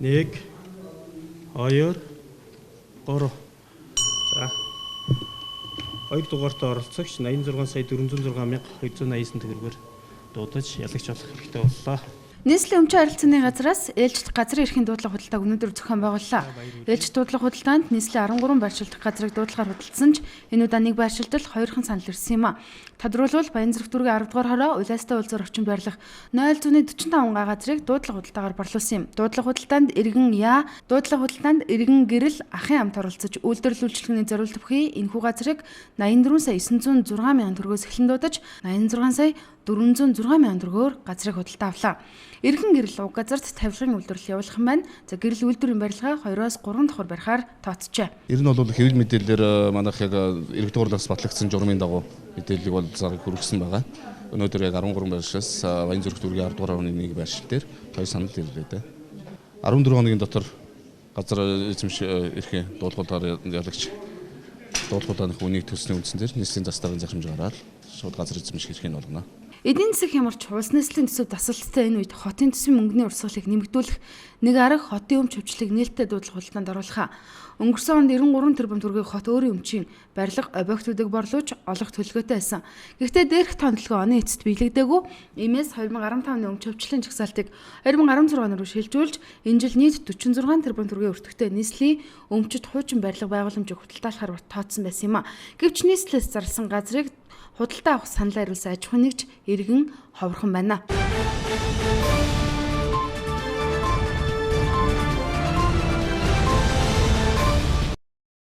1 2 3. За. Хоёр дугаартай оролцогч 86 сая 406 мянга 289 төгрөгөөр дуудаж ялагч болох хэрэгтэй боллоо. Нийслэлийн өмчийн харилцааны газраас ээлжид газрын эрхийн дуудлага худалдааг өнөөдөр зохион байгууллаа. Ээлжид дуудлага худалдаанд нийслэлийн 13 байршилдах газрыг дуудлагаар худалдсан ч энэ удаа нэг байршилдал 2хан санал ирсэн юм а. Тодорхойлбол Баянзүрх дүүргийн 10 дугаар хороо улаастай уулзаар орчин байрлах 0.45 га газрыг дуудлага худалдаагаар борлуулсан юм. Дуудлага худалдаанд иргэн гэрэл ахын амт оролцож үйлдвэрлэл үйлчлэгний зориулт бүхий энэхүү газрыг 84 сая 906 мянган төгрөгөөс эхлэн дуудаж 86 сая 406 мянган төгрөгөөр газрыг худалдаа авлаа. Иргэн гэрэл уг газарт тавилгын үйлдвэрлэл явуулах юм байна. За гэрэл үйлдвэрийн барилгаа 2-3 давхар барихаар тооцжээ. Ер нь бол хэвлэл мэдээлэлээр манайх яг иргэд дурлалаас батлагдсан журмын дагуу мэдээллийг бол зарыг хүргэсэн байгаа. Өнөөдөр яг 13 байршилс Баянзүрх дүүргийн 10 дугаар хорооны нэг байршил дээр 2 санал ирлээ. 14 хоногийн дотор газар эзэмш эрхийн дуулуулгаар ялагч дуулуулгааны үнийг төлсөний үндсээр нийслэлийн застарын захимж гараад шууд газар эзэмших эрхийн болгоно. Эдийн засаг хямарч улс нийслэлийн төсөв тасалттай энэ үед хотын төсвийн мөнгөний урсгалыг нэмэгдүүлэх нэг арга хотын өмч хөвчлийг нээлттэй дуудлага худалдаанд оруулах. Өнгөрсөн онд 93 тэрбум төгрөгийг хот өөрийн өмчийн барилга объектуудыг борлуулж олох төлөвлөгөөтэй байсан. Гэхдээ дээрх тооцоолгоо оны эцэст биелэгдээгүй. Иймээс 2015 оны өмч хөвчлийн жагсаалтыг 2016 он руу шилжүүлж энэ жил нийт 46 тэрбум төгрөгийн өртөгтэй нийслэлийн өмчөд хуучин барилга байгууламжийг худалдаалахаар тооцсон байсан юм а. Гэвч нийслэлээс зарласан газрыг худалдаа авах саналаа хариулсан аж ахуй нэгж иргэн ховорхон байна.